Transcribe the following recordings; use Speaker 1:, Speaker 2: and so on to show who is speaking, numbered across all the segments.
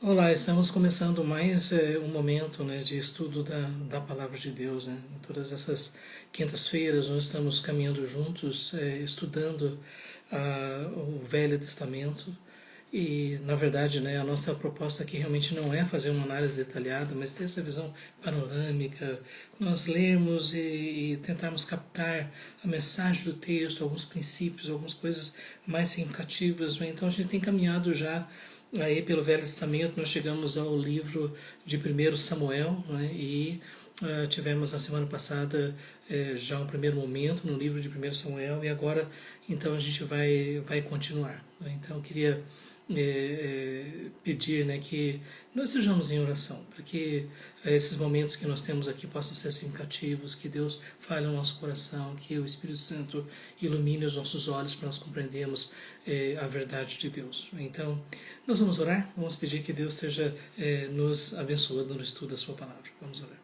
Speaker 1: Olá, estamos começando mais um momento, né, de estudo da Palavra de Deus. Né? Em todas essas quintas-feiras nós estamos caminhando juntos, estudando o Velho Testamento. E, na verdade, né, a nossa proposta aqui realmente não é fazer uma análise detalhada, mas ter essa visão panorâmica, nós lermos e tentarmos captar a mensagem do texto, alguns princípios, algumas coisas mais significativas. Né? Então a gente tem caminhado já aí pelo Velho Testamento, nós chegamos ao livro de 1 Samuel, né, e tivemos na semana passada já um primeiro momento no livro de 1 Samuel, e agora então a gente vai continuar. Né? Então eu queria pedir, né, que nós sejamos em oração, para que esses momentos que nós temos aqui possam ser significativos, que Deus fale no nosso coração, que o Espírito Santo ilumine os nossos olhos para nós compreendermos a verdade de Deus. Então, nós vamos orar, vamos pedir que Deus esteja nos abençoando no estudo da sua palavra. Vamos orar.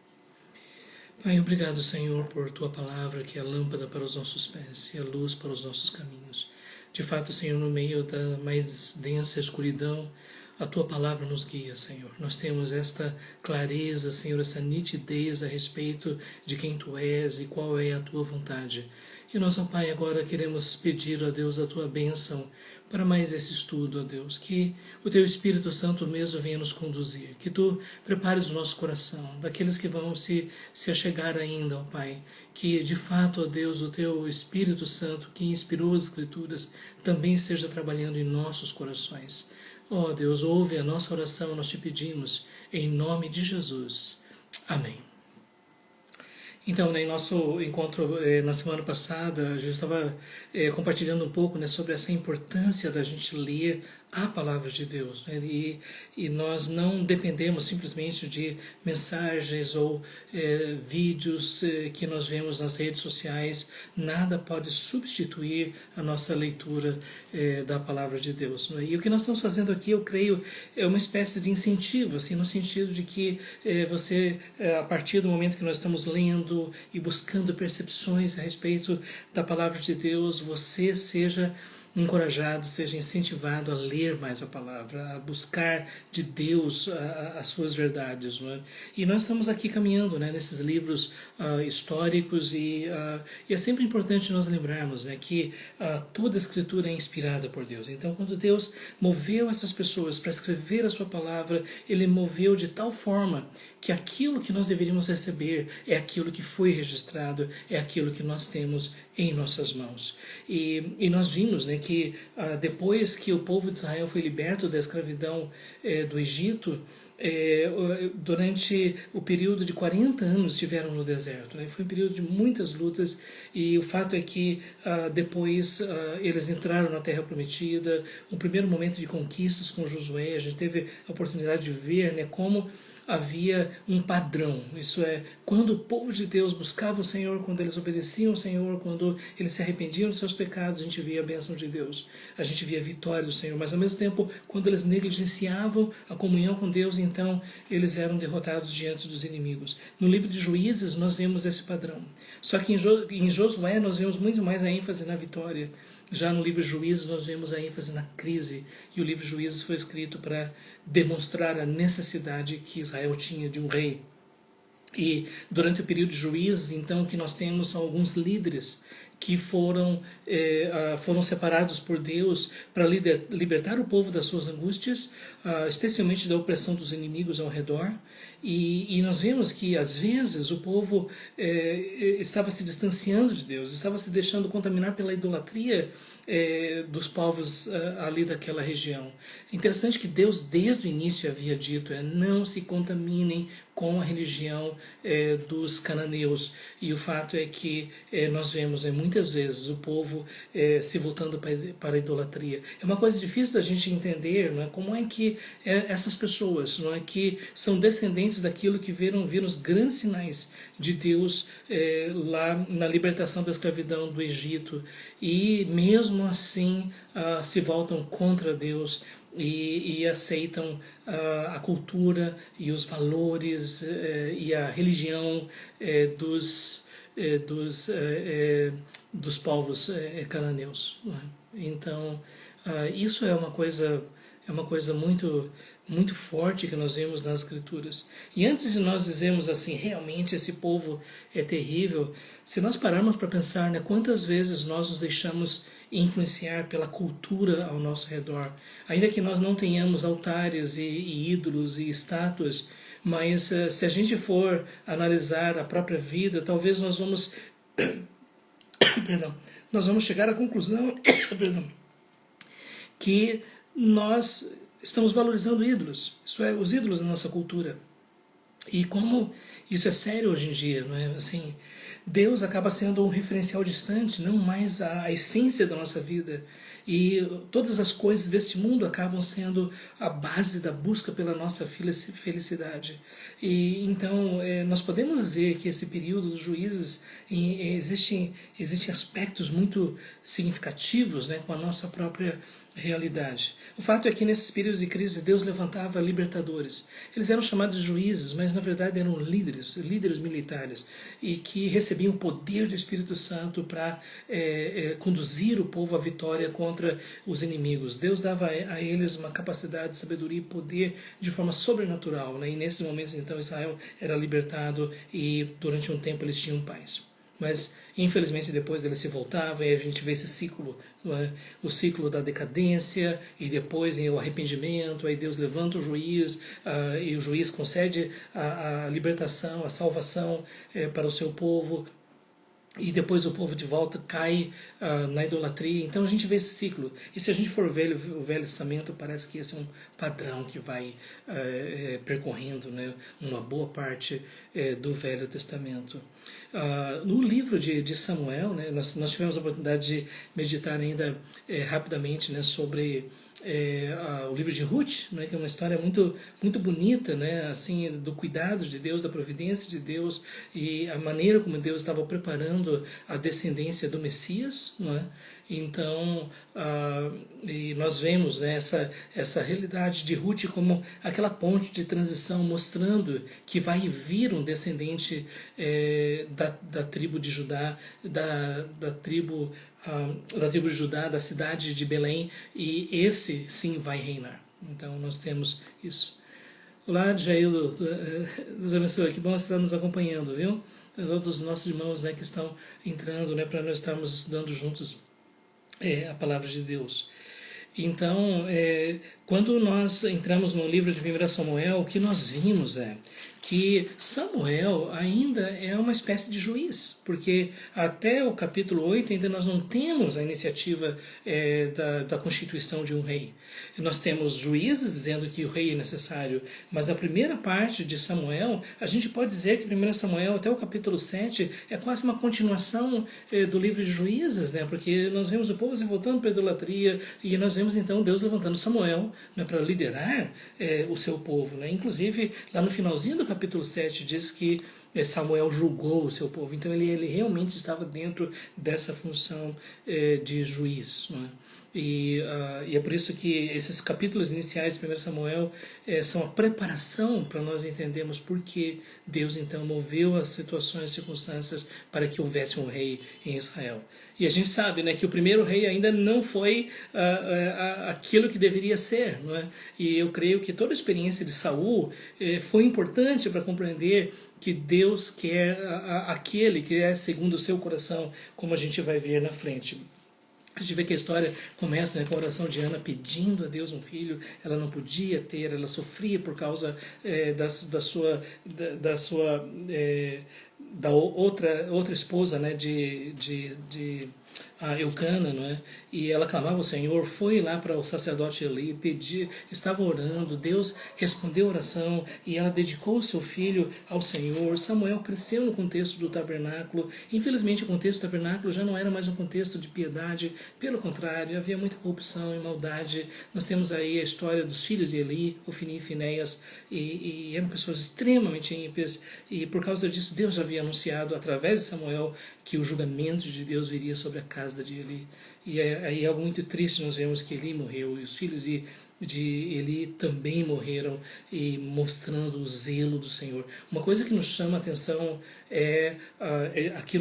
Speaker 1: Pai, obrigado, Senhor, por Tua palavra, que é a lâmpada para os nossos pés e a luz para os nossos caminhos. De fato, Senhor, no meio da mais densa escuridão, a Tua palavra nos guia, Senhor. Nós temos esta clareza, Senhor, essa nitidez a respeito de quem Tu és e qual é a Tua vontade. E nós, ó Pai, agora queremos pedir a Deus a Tua bênção para mais esse estudo, ó Deus, que o Teu Espírito Santo mesmo venha nos conduzir, que Tu prepares o nosso coração, daqueles que vão se achegar ainda, ó Pai, que de fato, ó Deus, o Teu Espírito Santo, que inspirou as Escrituras, também esteja trabalhando em nossos corações. Ó Deus, ouve a nossa oração, nós te pedimos, em nome de Jesus. Amém. Então, né, em nosso encontro na semana passada, a gente estava compartilhando um pouco, né, sobre essa importância da gente ler a palavra de Deus. Né, e nós não dependemos simplesmente de mensagens ou vídeos que nós vemos nas redes sociais. Nada pode substituir a nossa leitura da palavra de Deus. Né? E o que nós estamos fazendo aqui, eu creio, é uma espécie de incentivo, assim, no sentido de que você, a partir do momento que nós estamos lendo e buscando percepções a respeito da palavra de Deus, você seja encorajado, seja incentivado a ler mais a palavra, a buscar de Deus as suas verdades. Não é? E nós estamos aqui caminhando, né, nesses livros históricos e é sempre importante nós lembrarmos, né, que toda a escritura é inspirada por Deus. Então, quando Deus moveu essas pessoas para escrever a sua palavra, Ele moveu de tal forma que aquilo que nós deveríamos receber é aquilo que foi registrado, é aquilo que nós temos em nossas mãos. E nós vimos, né, que depois que o povo de Israel foi liberto da escravidão do Egito, durante o período de 40 anos estiveram no deserto. Né? Foi um período de muitas lutas, e o fato é que depois eles entraram na Terra Prometida, um primeiro momento de conquistas com Josué. A gente teve a oportunidade de ver, né, como havia um padrão, isso é, quando o povo de Deus buscava o Senhor, quando eles obedeciam ao Senhor, quando eles se arrependiam dos seus pecados, a gente via a bênção de Deus, a gente via a vitória do Senhor, mas ao mesmo tempo, quando eles negligenciavam a comunhão com Deus, então eles eram derrotados diante dos inimigos. No livro de Juízes nós vemos esse padrão, só que em Josué nós vemos muito mais a ênfase na vitória. Já no livro de Juízes nós vemos a ênfase na crise, e o livro de Juízes foi escrito para demonstrar a necessidade que Israel tinha de um rei. E durante o período de Juízes, então, o que nós temos são alguns líderes que foram separados por Deus para libertar o povo das suas angústias, especialmente da opressão dos inimigos ao redor. E nós vemos que, às vezes, o povo estava se distanciando de Deus, estava se deixando contaminar pela idolatria dos povos ali daquela região. É interessante que Deus desde o início havia dito, não se contaminem com a religião dos cananeus. E o fato é que nós vemos muitas vezes o povo se voltando para a idolatria. É uma coisa difícil da gente entender, não é? Como é que essas pessoas, não é, que são descendentes daquilo que viram os grandes sinais de Deus lá na libertação da escravidão do Egito, e mesmo assim se voltam contra Deus e aceitam a cultura e os valores e a religião dos povos cananeus. Não é? Então, isso é uma coisa É uma coisa muito forte que nós vemos nas Escrituras. E antes de nós dizermos assim, realmente esse povo é terrível, se nós pararmos para pensar, né, quantas vezes nós nos deixamos influenciar pela cultura ao nosso redor, ainda que nós não tenhamos altares e ídolos e estátuas, mas se a gente for analisar a própria vida, talvez nós vamos, perdão, nós vamos chegar à conclusão, perdão, que nós estamos valorizando ídolos, isso é, os ídolos da nossa cultura. E como isso é sério hoje em dia, não é? Assim, Deus acaba sendo um referencial distante, não mais a essência da nossa vida. E todas as coisas deste mundo acabam sendo a base da busca pela nossa felicidade. E então nós podemos dizer que esse período dos juízes existem aspectos muito significativos, né, com a nossa própria realidade. O fato é que nesses períodos de crise Deus levantava libertadores. Eles eram chamados de juízes, mas na verdade eram líderes militares, e que recebiam o poder do Espírito Santo para conduzir o povo à vitória contra os inimigos. Deus dava a eles uma capacidade, sabedoria e poder de forma sobrenatural, né? E nesses momentos então Israel era libertado e durante um tempo eles tinham paz. Mas infelizmente depois ele se voltava e a gente vê esse ciclo, é? O ciclo da decadência, e depois o arrependimento, aí Deus levanta o juiz e o juiz concede a libertação, a salvação para o seu povo, e depois o povo de volta cai na idolatria. Então a gente vê esse ciclo. E se a gente for ver o Velho Testamento, parece que esse é um padrão que vai percorrendo, né, uma boa parte do Velho Testamento. No livro de Samuel, né, nós tivemos a oportunidade de meditar ainda rapidamente, né, sobre o livro de Ruth, né, que é uma história muito bonita, né, assim, do cuidado de Deus, da providência de Deus e a maneira como Deus estava preparando a descendência do Messias, não é? Então, e nós vemos, né, essa realidade de Ruth como aquela ponte de transição, mostrando que vai vir um descendente da tribo de Judá, da tribo de Judá, da cidade de Belém, e esse sim vai reinar. Então nós temos isso. Olá, Jaildo, Deus abençoe, que bom você estar nos acompanhando, viu? Todos os nossos irmãos, né, que estão entrando, né, para nós estarmos estudando juntos a palavra de Deus. Então, quando nós entramos no livro de 1 Samuel, o que nós vimos é que Samuel ainda é uma espécie de juiz, porque até o capítulo 8 ainda nós não temos a iniciativa da constituição de um rei. Nós temos juízes dizendo que o rei é necessário, mas na primeira parte de Samuel, a gente pode dizer que 1 Samuel até o capítulo 7 é quase uma continuação do livro de Juízes, né? Porque nós vemos o povo se voltando para a idolatria, e nós vemos então Deus levantando Samuel, né, para liderar o seu povo, né? Inclusive, lá no finalzinho do capítulo 7 diz que Samuel julgou o seu povo, então ele realmente estava dentro dessa função de juiz, não é? E é por isso que esses capítulos iniciais de 1 Samuel são a preparação para nós entendermos por que Deus então moveu as situações e circunstâncias para que houvesse um rei em Israel. E a gente sabe, né, que o primeiro rei ainda não foi aquilo que deveria ser, não é? E eu creio que toda a experiência de Saul foi importante para compreender que Deus quer aquele que é segundo o seu coração, como a gente vai ver na frente. A gente vê que a história começa, né, com a oração de Ana pedindo a Deus um filho. Ela não podia ter, ela sofria por causa da outra esposa, né, de Eucana, não é? E ela clamava ao Senhor, foi lá para o sacerdote Eli, estava orando, Deus respondeu a oração e ela dedicou o seu filho ao Senhor. Samuel cresceu no contexto do tabernáculo. Infelizmente o contexto do tabernáculo já não era mais um contexto de piedade, pelo contrário, havia muita corrupção e maldade. Nós temos aí a história dos filhos de Eli, Ofni e Finéias, e eram pessoas extremamente ímpias, e por causa disso Deus havia anunciado através de Samuel que o julgamento de Deus viria sobre a casa de Eli. E aí é algo muito triste, nós vemos que Eli morreu e os filhos de Eli também morreram, e mostrando o zelo do Senhor. Uma coisa que nos chama a atenção aqui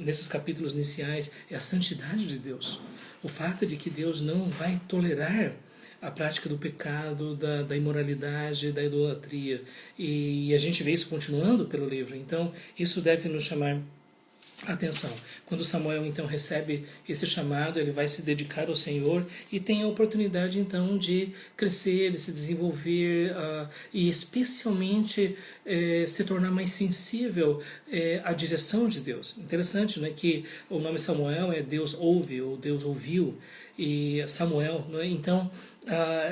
Speaker 1: nesses capítulos iniciais, é a santidade de Deus. O fato de que Deus não vai tolerar a prática do pecado, da imoralidade, da idolatria. E a gente vê isso continuando pelo livro. Então, isso deve nos chamar atenção. Quando Samuel então recebe esse chamado, ele vai se dedicar ao Senhor e tem a oportunidade então de crescer, de se desenvolver e especialmente se tornar mais sensível à direção de Deus. Interessante, né, que o nome Samuel é Deus ouve ou Deus ouviu, e Samuel, não é? Então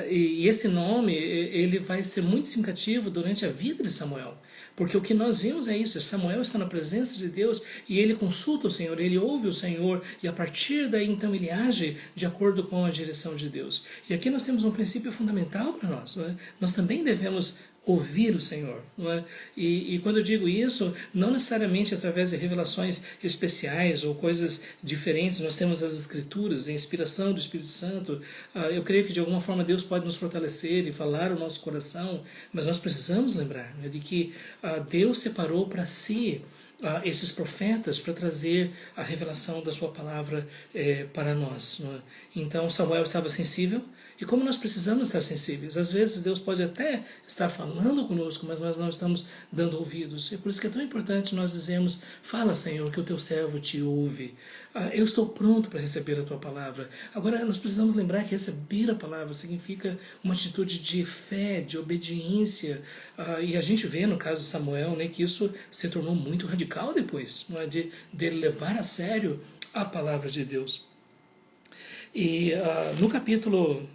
Speaker 1: e esse nome ele vai ser muito significativo durante a vida de Samuel. Porque o que nós vimos é isso, Samuel está na presença de Deus e ele consulta o Senhor, ele ouve o Senhor e a partir daí então ele age de acordo com a direção de Deus. E aqui nós temos um princípio fundamental para nós, não é? Nós também devemos ouvir o Senhor, não é? E quando eu digo isso, não necessariamente através de revelações especiais ou coisas diferentes, nós temos as Escrituras, a inspiração do Espírito Santo. Eu creio que de alguma forma Deus pode nos fortalecer e falar o nosso coração, mas nós precisamos lembrar, né, de que Deus separou para si esses profetas para trazer a revelação da sua palavra para nós, não é? Então Samuel estava sensível. E como nós precisamos estar sensíveis, às vezes Deus pode até estar falando conosco, mas nós não estamos dando ouvidos. E por isso que é tão importante nós dizermos: fala, Senhor, que o teu servo te ouve. Eu estou pronto para receber a tua palavra. Agora, nós precisamos lembrar que receber a palavra significa uma atitude de fé, de obediência. E a gente vê no caso de Samuel, né, que isso se tornou muito radical depois, não é? De levar a sério a palavra de Deus. E no capítulo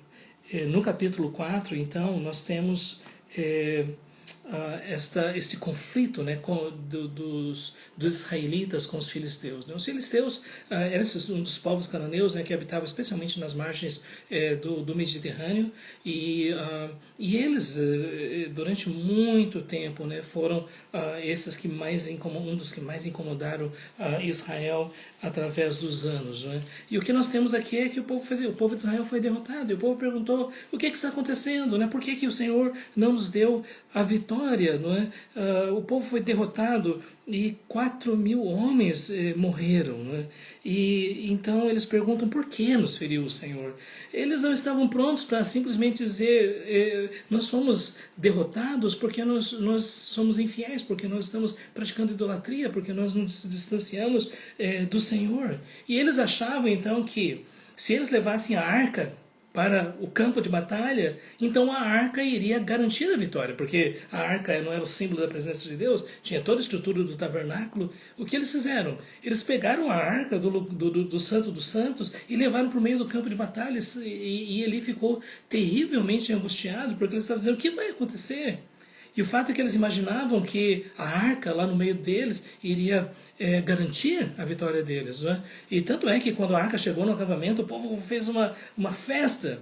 Speaker 1: 4, então, nós temos esse conflito, né, dos israelitas com os filisteus. Os filisteus eram um dos povos cananeus, né, que habitavam especialmente nas margens do Mediterrâneo, e eles, durante muito tempo, né, foram esses que um dos que mais incomodaram Israel através dos anos, né? E o que nós temos aqui é que o povo de Israel foi derrotado, e o povo perguntou: o que está acontecendo, né? Por que o Senhor não nos deu a vitória, não é? O povo foi derrotado e 4.000 homens morreram, não é? E então eles perguntam: por que nos feriu o Senhor? Eles não estavam prontos para simplesmente dizer: nós fomos derrotados porque nós somos infiéis, porque nós estamos praticando idolatria, porque nós nos distanciamos do Senhor. E eles achavam então que se eles levassem a arca para o campo de batalha, então a arca iria garantir a vitória, porque a arca não era o símbolo da presença de Deus, tinha toda a estrutura do tabernáculo. O que eles fizeram? Eles pegaram a arca do Santo dos Santos e levaram para o meio do campo de batalha, e ele ficou terrivelmente angustiado, porque ele estava dizendo: o que vai acontecer? E o fato é que eles imaginavam que a arca lá no meio deles iria garantir a vitória deles, não é? E tanto é que quando a arca chegou no acampamento, o povo fez uma festa.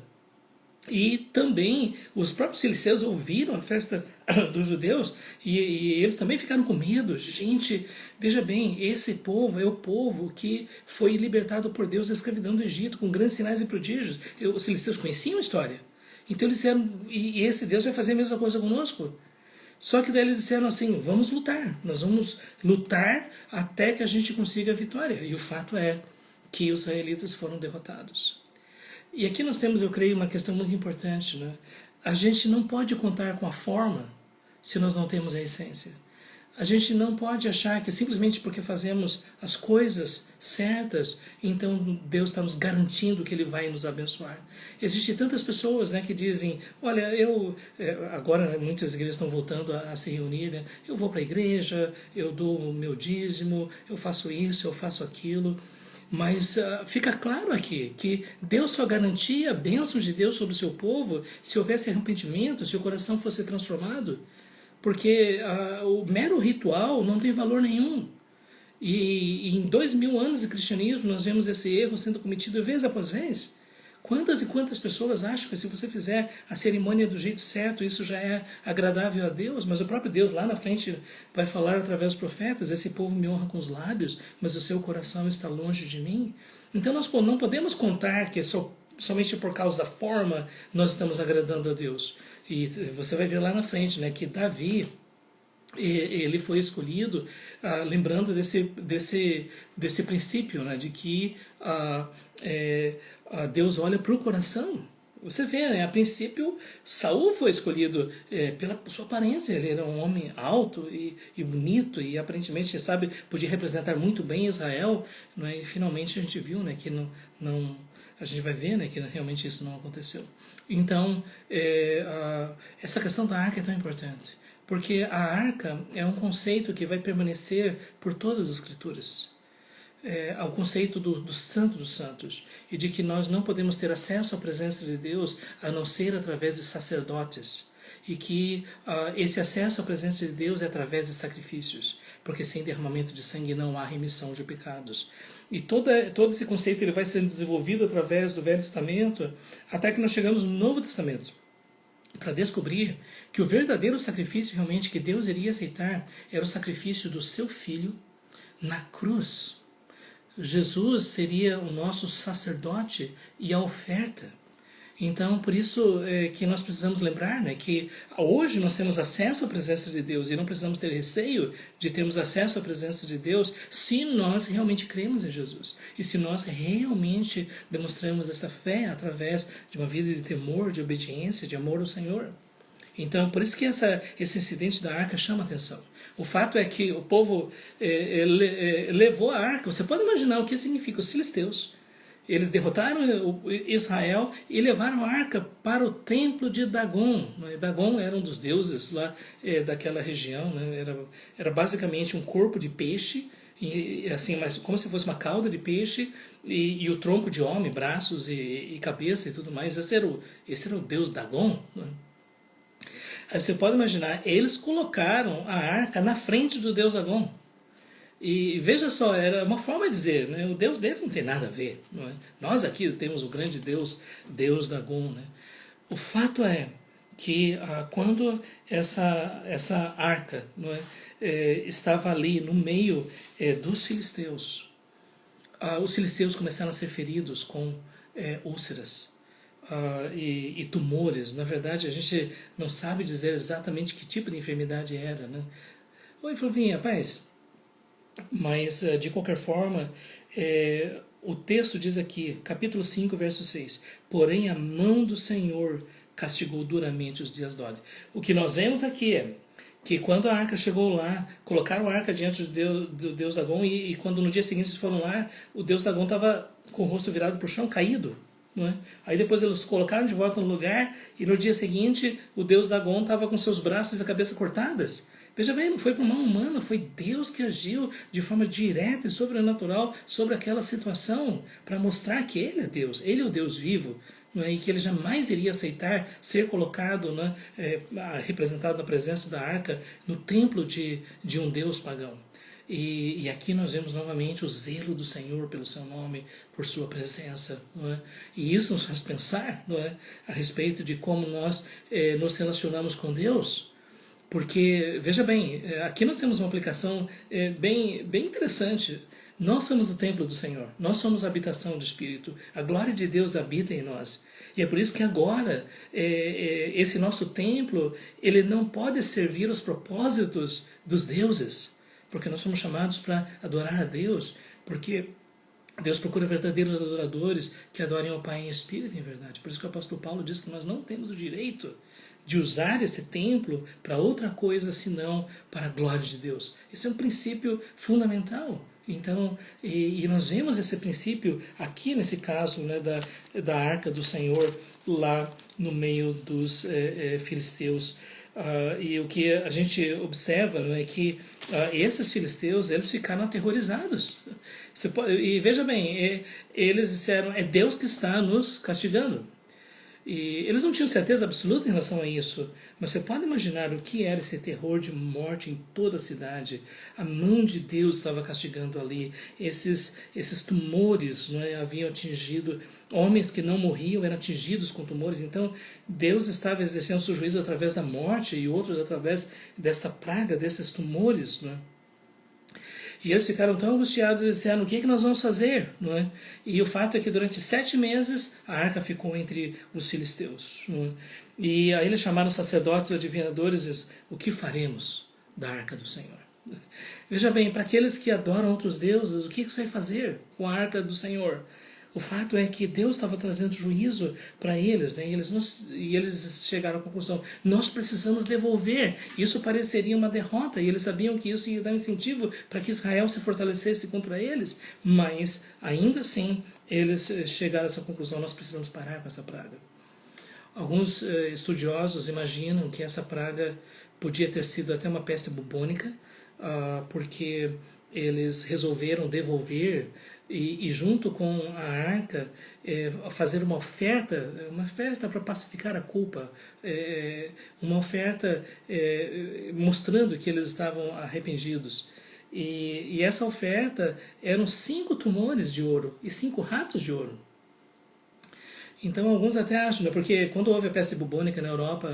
Speaker 1: E também os próprios filisteus ouviram a festa dos judeus e eles também ficaram com medo. Gente, veja bem, esse povo é o povo que foi libertado por Deus da escravidão do Egito com grandes sinais e prodígios. Os filisteus conheciam a história. Então eles disseram: e esse Deus vai fazer a mesma coisa conosco? Só que daí eles disseram assim: vamos lutar, nós vamos lutar até que a gente consiga a vitória. E o fato é que os israelitas foram derrotados. E aqui nós temos, eu creio, uma questão muito importante, né? A gente não pode contar com a forma se nós não temos a essência. A gente não pode achar que simplesmente porque fazemos as coisas certas, então Deus está nos garantindo que Ele vai nos abençoar. Existem tantas pessoas, né, que dizem: olha, agora, né, muitas igrejas estão voltando a se reunir, né? Eu vou para a igreja, eu dou o meu dízimo, eu faço isso, eu faço aquilo. Mas fica claro aqui que Deus só garantia bênçãos de Deus sobre o seu povo se houvesse arrependimento, se o coração fosse transformado. Porque o mero ritual não tem valor nenhum. E em 2000 anos de cristianismo nós vemos esse erro sendo cometido vez após vez. Quantas e quantas pessoas acham que se você fizer a cerimônia do jeito certo, isso já é agradável a Deus? Mas o próprio Deus lá na frente vai falar através dos profetas: esse povo me honra com os lábios, mas o seu coração está longe de mim. Então nós não podemos contar que somente por causa da forma nós estamos agradando a Deus. E você vai ver lá na frente, né, que Davi, ele foi escolhido lembrando desse princípio, né, de que Deus olha para o coração. Você vê, né? A princípio, Saul foi escolhido pela sua aparência. Ele era um homem alto e bonito e aparentemente, sabe, podia representar muito bem Israel. Não é? E finalmente a gente viu, né, que a gente vai ver, né, que realmente isso não aconteceu. Então, essa questão da arca é tão importante, porque a arca é um conceito que vai permanecer por todas as escrituras. Ao conceito do santo dos santos e de que nós não podemos ter acesso à presença de Deus a não ser através de sacerdotes e que esse acesso à presença de Deus é através de sacrifícios, porque sem derramamento de sangue não há remissão de pecados. E todo esse conceito ele vai sendo desenvolvido através do Velho Testamento até que nós chegamos no Novo Testamento, para descobrir que o verdadeiro sacrifício realmente que Deus iria aceitar era o sacrifício do seu Filho na cruz. Jesus seria o nosso sacerdote e a oferta. Então, por isso que nós precisamos lembrar, né, que hoje nós temos acesso à presença de Deus e não precisamos ter receio de termos acesso à presença de Deus se nós realmente cremos em Jesus e se nós realmente demonstramos esta fé através de uma vida de temor, de obediência, de amor ao Senhor. Então, por isso que esse incidente da arca chama a atenção. O fato é que o povo levou a arca. Você pode imaginar o que significa os filisteus. Eles derrotaram Israel e levaram a arca para o templo de Dagon. Dagon era um dos deuses lá daquela região. Né? Era basicamente um corpo de peixe, assim, mas como se fosse uma cauda de peixe e o tronco de homem, braços e cabeça e tudo mais. Esse era o deus Dagon. Né? Aí você pode imaginar, eles colocaram a arca na frente do deus Dagon. E veja só, era uma forma de dizer, né? O Deus deles não tem nada a ver. Não é? Nós aqui temos o grande Deus Dagon. Né? O fato é que quando essa arca não é, estava ali no meio dos filisteus, os filisteus começaram a ser feridos com úlceras. E tumores. Na verdade, a gente não sabe dizer exatamente que tipo de enfermidade era. Né? Oi, Flavinha, rapaz. Mas, de qualquer forma, o texto diz aqui, capítulo 5, verso 6, porém a mão do Senhor castigou duramente os dias de ódio. O que nós vemos aqui é que quando a arca chegou lá, colocaram a arca diante do deus Dagon e quando no dia seguinte eles foram lá, o deus Dagon estava com o rosto virado para o chão, caído. Não é? Aí depois eles colocaram de volta no lugar e no dia seguinte o deus Dagon estava com seus braços e a cabeça cortadas. Veja bem, não foi por mão humana, foi Deus que agiu de forma direta e sobrenatural sobre aquela situação para mostrar que Ele é Deus, Ele é o Deus vivo. Não é? E que Ele jamais iria aceitar ser colocado, né, representado na presença da arca no templo de um Deus pagão. E aqui nós vemos novamente o zelo do Senhor pelo seu nome, por sua presença. Não é? E isso nos faz pensar, não é, a respeito de como nós nos relacionamos com Deus. Porque, veja bem, aqui nós temos uma aplicação bem interessante. Nós somos o templo do Senhor, nós somos a habitação do Espírito, a glória de Deus habita em nós. E é por isso que agora esse nosso templo ele não pode servir aos propósitos dos deuses, porque nós somos chamados para adorar a Deus, porque Deus procura verdadeiros adoradores que adorem ao Pai em espírito e em verdade. Por isso que o apóstolo Paulo diz que nós não temos o direito de usar esse templo para outra coisa senão para a glória de Deus. Esse é um princípio fundamental. Então, e nós vemos esse princípio aqui nesse caso, né, da arca do Senhor lá no meio dos filisteus. E o que a gente observa, não é que esses filisteus eles ficaram aterrorizados. E veja bem, eles disseram, é Deus que está nos castigando. E eles não tinham certeza absoluta em relação a isso, mas você pode imaginar o que era esse terror de morte em toda a cidade. A mão de Deus estava castigando ali. Esses tumores, não é, haviam atingido, homens que não morriam eram atingidos com tumores. Então Deus estava exercendo seu juízo através da morte e outros através desta praga, desses tumores. Não é? E eles ficaram tão angustiados e disseram, o que nós vamos fazer? Não é? E o fato é que durante 7 meses a arca ficou entre os filisteus. Não é? E aí eles chamaram os sacerdotes e adivinhadores e disseram, o que faremos da arca do Senhor? Veja bem, para aqueles que adoram outros deuses, o que você vai fazer com a arca do Senhor? O fato é que Deus estava trazendo juízo para eles, né? E eles chegaram à conclusão: nós precisamos devolver. Isso pareceria uma derrota, e eles sabiam que isso ia dar incentivo para que Israel se fortalecesse contra eles, mas ainda assim eles chegaram a essa conclusão: nós precisamos parar com essa praga. Alguns estudiosos imaginam que essa praga podia ter sido até uma peste bubônica, porque eles resolveram devolver e junto com a arca fazer uma oferta para pacificar a culpa, uma oferta mostrando que eles estavam arrependidos. E essa oferta eram 5 tumores de ouro e 5 ratos de ouro. Então alguns até acham, né, porque quando houve a peste bubônica na Europa,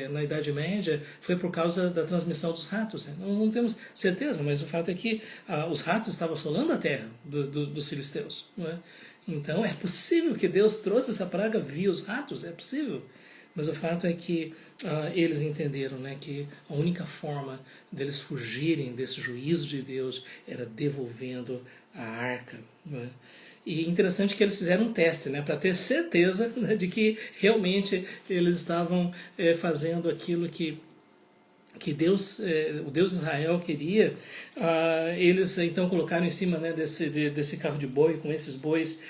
Speaker 1: na Idade Média, foi por causa da transmissão dos ratos. Né? Nós não temos certeza, mas o fato é que os ratos estavam assolando a terra dos filisteus. Não é? Então é possível que Deus trouxe essa praga via os ratos, é possível. Mas o fato é que eles entenderam, né, que a única forma deles fugirem desse juízo de Deus era devolvendo a arca. Não é? E interessante que eles fizeram um teste, né, para ter certeza, né, de que realmente eles estavam fazendo aquilo que Deus, o Deus de Israel queria. Eles então colocaram em cima, né, desse carro de boi, com esses bois,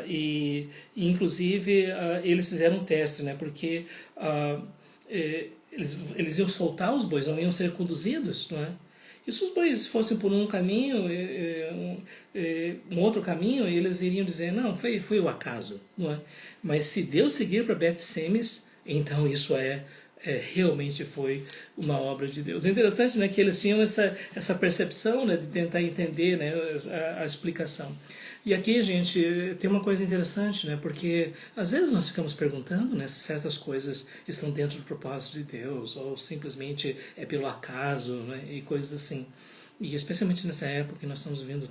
Speaker 1: e inclusive eles fizeram um teste, né, porque eles iam soltar os bois, não iam ser conduzidos, não é? E se os bois fossem por um caminho, um outro caminho, eles iriam dizer: não, foi o acaso. Não é? Mas se Deus seguir para Bet-Semes, então isso realmente foi uma obra de Deus. É interessante, né, que eles tinham essa percepção, né, de tentar entender, né, a explicação. E aqui, gente, tem uma coisa interessante, né? Porque às vezes nós ficamos perguntando, né, se certas coisas estão dentro do propósito de Deus ou simplesmente é pelo acaso, né, e coisas assim. E especialmente nessa época que nós estamos vivendo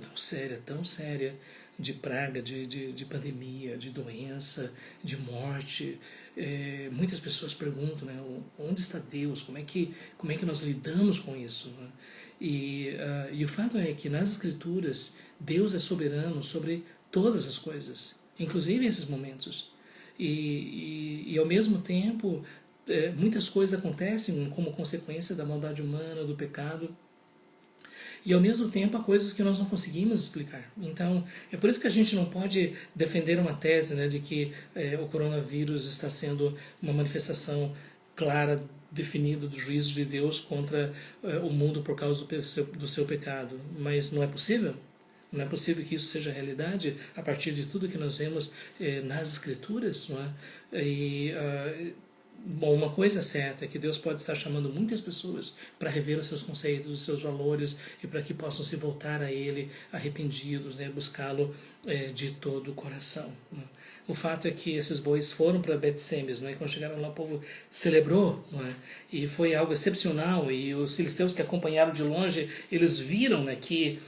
Speaker 1: tão séria, de praga, de pandemia, de doença, de morte. Muitas pessoas perguntam, né, onde está Deus? Como é que nós lidamos com isso? Né? E o fato é que nas Escrituras Deus é soberano sobre todas as coisas, inclusive esses momentos. E ao mesmo tempo, muitas coisas acontecem como consequência da maldade humana, do pecado. E ao mesmo tempo há coisas que nós não conseguimos explicar. Então, é por isso que a gente não pode defender uma tese, né, de que o coronavírus está sendo uma manifestação clara, definida do juízo de Deus contra o mundo por causa do seu pecado. Mas não é possível. Não é possível que isso seja realidade a partir de tudo que nós vemos nas Escrituras. Não é? Bom, uma coisa é certa é que Deus pode estar chamando muitas pessoas para rever os seus conceitos, os seus valores e para que possam se voltar a Ele arrependidos, né, buscá-lo de todo o coração. Né? O fato é que esses bois foram para Bet-Semes, né, e quando chegaram lá o povo celebrou, né, e foi algo excepcional, e os filisteus que acompanharam de longe, eles viram, né, que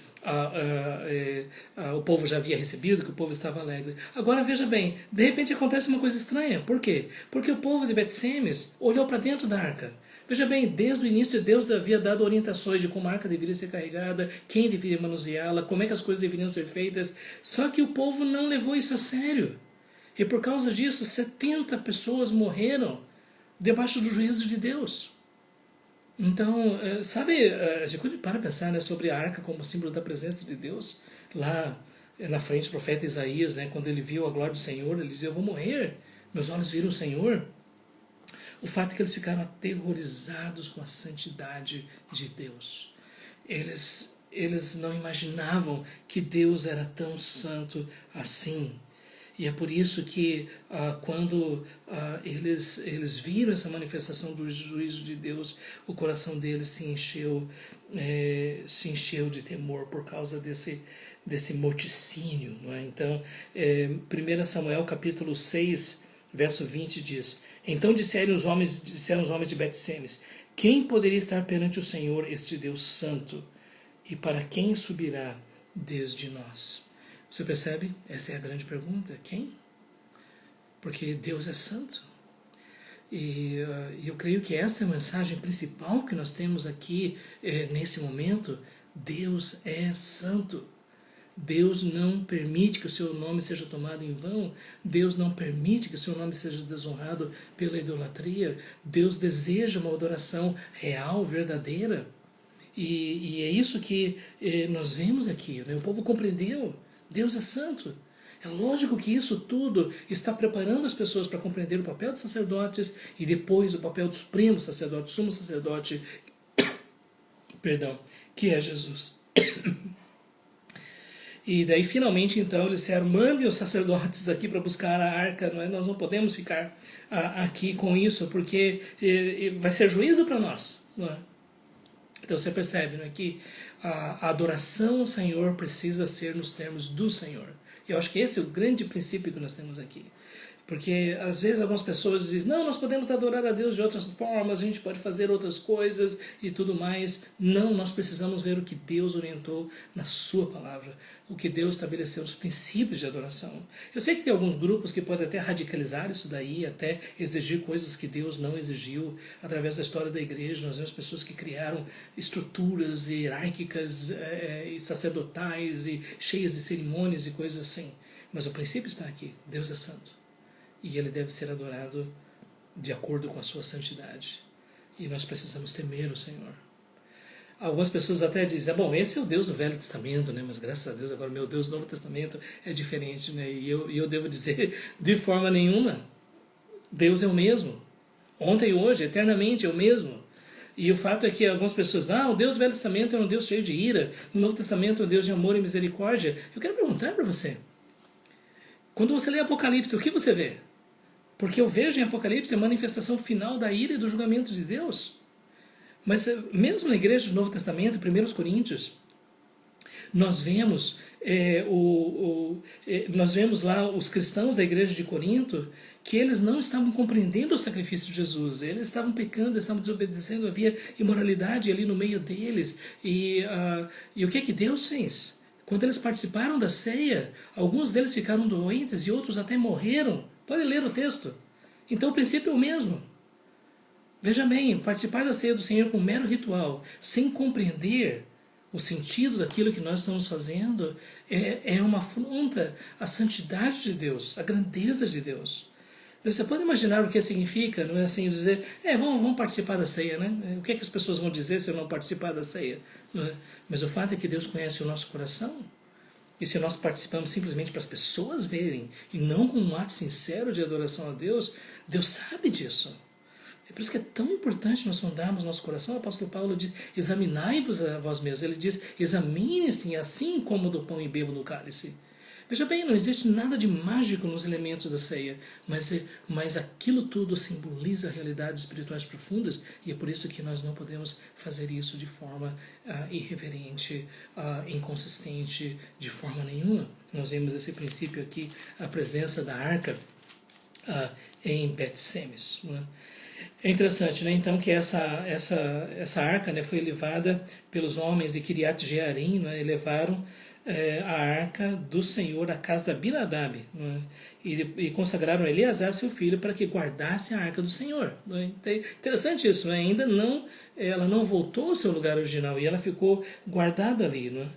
Speaker 1: o povo já havia recebido, que o povo estava alegre. Agora veja bem, de repente acontece uma coisa estranha. Por quê? Porque o povo de Bet-Semes olhou para dentro da arca. Veja bem, desde o início Deus havia dado orientações de como a arca deveria ser carregada, quem deveria manuseá-la, como é que as coisas deveriam ser feitas. Só que o povo não levou isso a sério. E por causa disso, 70 pessoas morreram debaixo do juízo de Deus. Então, sabe, a gente quando para pensar, né, sobre a arca como símbolo da presença de Deus, lá na frente o profeta Isaías, né, quando ele viu a glória do Senhor, ele dizia: eu vou morrer, meus olhos viram o Senhor. O fato é que eles ficaram aterrorizados com a santidade de Deus. Eles não imaginavam que Deus era tão santo assim. E é por isso que quando eles viram essa manifestação do juízo de Deus, o coração deles se encheu de temor por causa desse morticínio. Não é? Então, 1 Samuel capítulo 6, verso 20 diz: então disseram os homens de Bet-Semes: quem poderia estar perante o Senhor, este Deus santo? E para quem subirá desde nós? Você percebe? Essa é a grande pergunta. Quem? Porque Deus é santo. E eu creio que esta é a mensagem principal que nós temos aqui nesse momento. Deus é santo. Deus não permite que o seu nome seja tomado em vão. Deus não permite que o seu nome seja desonrado pela idolatria. Deus deseja uma adoração real, verdadeira. E é isso que nós vemos aqui, né? O povo compreendeu. Deus é santo. É lógico que isso tudo está preparando as pessoas para compreender o papel dos sacerdotes e depois o papel do supremo sacerdote, sumo sacerdote, perdão, que é Jesus. E daí finalmente então eles disseram, mandem os sacerdotes aqui para buscar a arca, não é? Nós não podemos ficar aqui com isso, porque vai ser juízo para nós, não é? Então você percebe, não é, que a adoração ao Senhor precisa ser nos termos do Senhor. Eu acho que esse é o grande princípio que nós temos aqui. Porque às vezes algumas pessoas dizem, não, nós podemos adorar a Deus de outras formas, a gente pode fazer outras coisas e tudo mais. Não, nós precisamos ver o que Deus orientou na sua palavra, o que Deus estabeleceu, os princípios de adoração. Eu sei que tem alguns grupos que podem até radicalizar isso daí, até exigir coisas que Deus não exigiu. Através da história da igreja, nós vemos pessoas que criaram estruturas hierárquicas e sacerdotais e cheias de cerimônias e coisas assim. Mas o princípio está aqui, Deus é santo. E ele deve ser adorado de acordo com a sua santidade. E nós precisamos temer o Senhor. Algumas pessoas até dizem, bom, esse é o Deus do Velho Testamento, né? Mas graças a Deus agora o meu Deus do Novo Testamento é diferente, né? E eu devo dizer, de forma nenhuma, Deus é o mesmo. Ontem e hoje, eternamente é o mesmo. E o fato é que algumas pessoas, o Deus do Velho Testamento é um Deus cheio de ira, no Novo Testamento é um Deus de amor e misericórdia. Eu quero perguntar para você, quando você lê Apocalipse, o que você vê? Porque eu vejo em Apocalipse a manifestação final da ira e do julgamento de Deus. Mas mesmo na igreja do Novo Testamento, 1 Coríntios, nós vemos, nós vemos lá os cristãos da igreja de Corinto, que eles não estavam compreendendo o sacrifício de Jesus, eles estavam pecando, eles estavam desobedecendo, havia imoralidade ali no meio deles. E o que Deus fez? Quando eles participaram da ceia, alguns deles ficaram doentes e outros até morreram. Pode ler o texto. Então o princípio é o mesmo. Veja bem, participar da ceia do Senhor com um mero ritual, sem compreender o sentido daquilo que nós estamos fazendo, é uma afronta à santidade de Deus, à grandeza de Deus. Você pode imaginar o que significa, não é assim dizer, vamos participar da ceia, né? O que as pessoas vão dizer se eu não participar da ceia? Não é? Mas o fato é que Deus conhece o nosso coração. E se nós participamos simplesmente para as pessoas verem, e não com um ato sincero de adoração a Deus, Deus sabe disso. É por isso que é tão importante nós sondarmos nosso coração. O apóstolo Paulo diz, examinai-vos a vós mesmos. Ele diz, examine-se assim como do pão e bebo no cálice. Veja bem, não existe nada de mágico nos elementos da ceia, mas aquilo tudo simboliza realidades espirituais profundas, e é por isso que nós não podemos fazer isso de forma irreverente, inconsistente, de forma nenhuma. Nós vemos esse princípio aqui, a presença da arca em Bet-Semes. É interessante, né? Então, que essa arca, né, foi levada pelos homens de Kiriat Jearim, né, e levaram a arca do Senhor à casa de Abinadab, né, e consagraram Eleazar, seu filho, para que guardasse a arca do Senhor. Né? Interessante isso, né? Ela não voltou ao seu lugar original e ela ficou guardada ali. Né?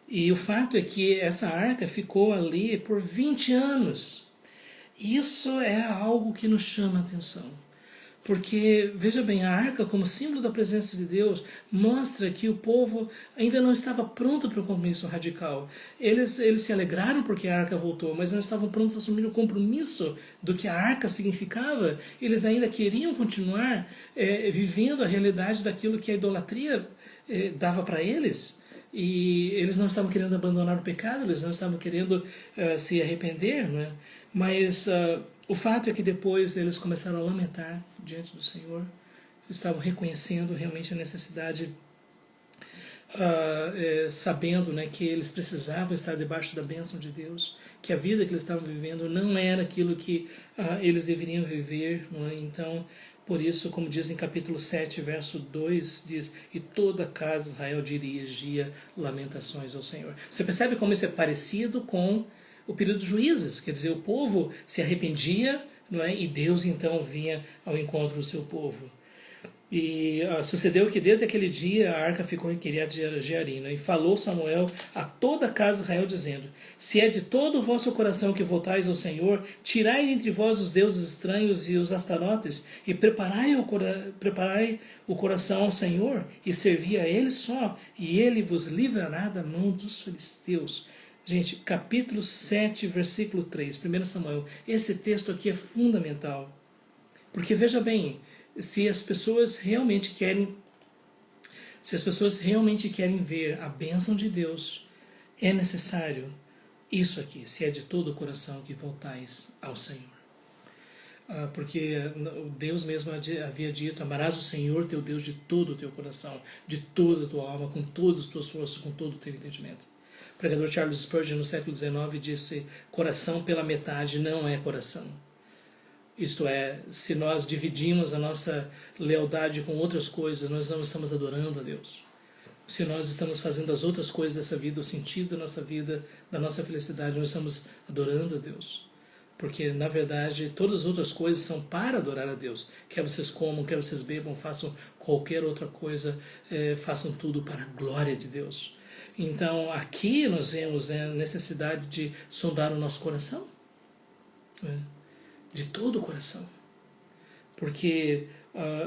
Speaker 1: E o fato é que essa arca ficou ali por 20 anos. Isso é algo que nos chama a atenção. Porque, veja bem, a arca como símbolo da presença de Deus mostra que o povo ainda não estava pronto para o compromisso radical. Eles se alegraram porque a arca voltou, mas não estavam prontos a assumir o compromisso do que a arca significava. Eles ainda queriam continuar vivendo a realidade daquilo que a idolatria dava para eles. E eles não estavam querendo abandonar o pecado, eles não estavam querendo se arrepender, não é? Mas o fato é que depois eles começaram a lamentar diante do Senhor, estavam reconhecendo realmente a necessidade, sabendo, né, que eles precisavam estar debaixo da bênção de Deus, que a vida que eles estavam vivendo não era aquilo que eles deveriam viver. Não é? Então, por isso, como diz em capítulo 7, verso 2, diz, e toda a casa de Israel dirigia lamentações ao Senhor. Você percebe como isso é parecido com o período dos juízes, quer dizer, o povo se arrependia, não é? E Deus então vinha ao encontro do seu povo. E sucedeu que desde aquele dia a arca ficou em Kiriat Jearim, né? E falou Samuel a toda a casa de Israel, dizendo: Se é de todo o vosso coração que voltais ao Senhor, tirai dentre vós os deuses estranhos e os astarotes, e preparai o coração ao Senhor, e servi a Ele só, e Ele vos livrará da mão dos filisteus. Gente, capítulo 7, versículo 3, 1 Samuel. Esse texto aqui é fundamental. Porque veja bem, se as pessoas realmente querem ver a bênção de Deus, é necessário isso aqui, se é de todo o coração que voltais ao Senhor. Porque Deus mesmo havia dito: amarás o Senhor teu Deus de todo o teu coração, de toda a tua alma, com todas as tuas forças, com todo o teu entendimento. O pregador Charles Spurgeon, no século XIX, disse: coração pela metade não é coração. Isto é, se nós dividimos a nossa lealdade com outras coisas, nós não estamos adorando a Deus. Se nós estamos fazendo as outras coisas dessa vida, o sentido da nossa vida, da nossa felicidade, nós estamos adorando a Deus. Porque, na verdade, todas as outras coisas são para adorar a Deus. Quer vocês comam, quer vocês bebam, façam qualquer outra coisa, façam tudo para a glória de Deus. Então, aqui nós vemos a necessidade de sondar o nosso coração. De todo o coração. Porque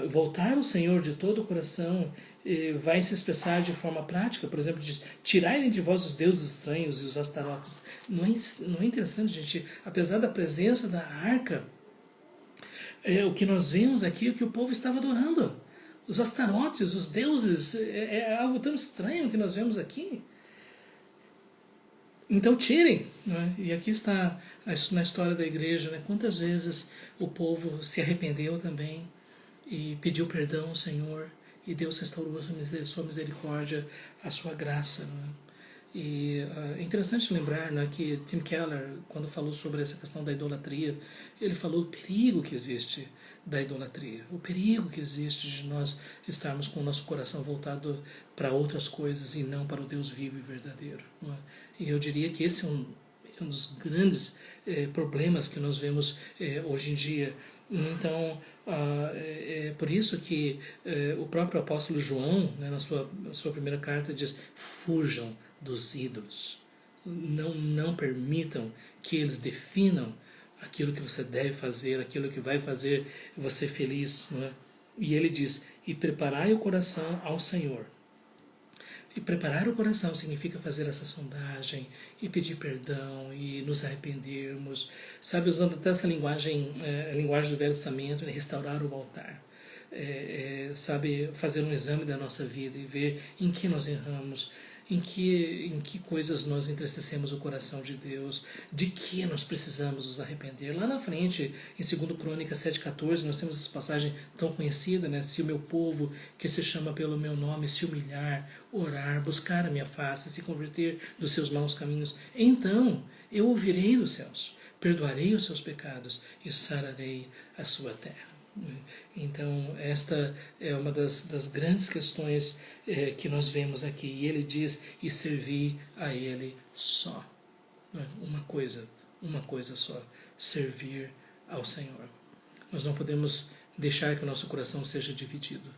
Speaker 1: voltar ao Senhor de todo o coração vai se expressar de forma prática. Por exemplo, diz: tirai de vós os deuses estranhos e os astarotes. Não é interessante, gente? Apesar da presença da arca, o que nós vemos aqui é que o povo estava adorando. Os astarotes, os deuses, é algo tão estranho que nós vemos aqui. Então tirem, né? E aqui está na história da igreja, né? Quantas vezes o povo se arrependeu também e pediu perdão ao Senhor, e Deus restaurou a sua misericórdia, a sua graça, né? E é interessante lembrar, né, que Tim Keller, quando falou sobre essa questão da idolatria, ele falou do perigo que existe da idolatria, o perigo que existe de nós estarmos com o nosso coração voltado para outras coisas e não para o Deus vivo e verdadeiro, não é? E eu diria que esse é um dos grandes problemas que nós vemos hoje em dia. Então, é por isso que o próprio apóstolo João, né, na sua primeira carta, diz: fujam dos ídolos. Não permitam que eles definam aquilo que você deve fazer, aquilo que vai fazer você feliz. Não é? E ele diz: e preparai o coração ao Senhor. E preparar o coração significa fazer essa sondagem e pedir perdão e nos arrependermos, sabe, usando até essa linguagem, a linguagem do Velho Testamento, restaurar o altar, sabe, fazer um exame da nossa vida e ver em que nós erramos, em que coisas nós entristecemos o coração de Deus, de que nós precisamos nos arrepender. Lá na frente, em 2 Crônicas 7,14, nós temos essa passagem tão conhecida, né? Se o meu povo, que se chama pelo meu nome, se humilhar, orar, buscar a minha face, se converter dos seus maus caminhos, então eu ouvirei dos céus, perdoarei os seus pecados e sararei a sua terra. Então, esta é uma das grandes questões que nós vemos aqui. E ele diz: e servir a Ele só. Uma coisa só: servir ao Senhor. Nós não podemos deixar que o nosso coração seja dividido,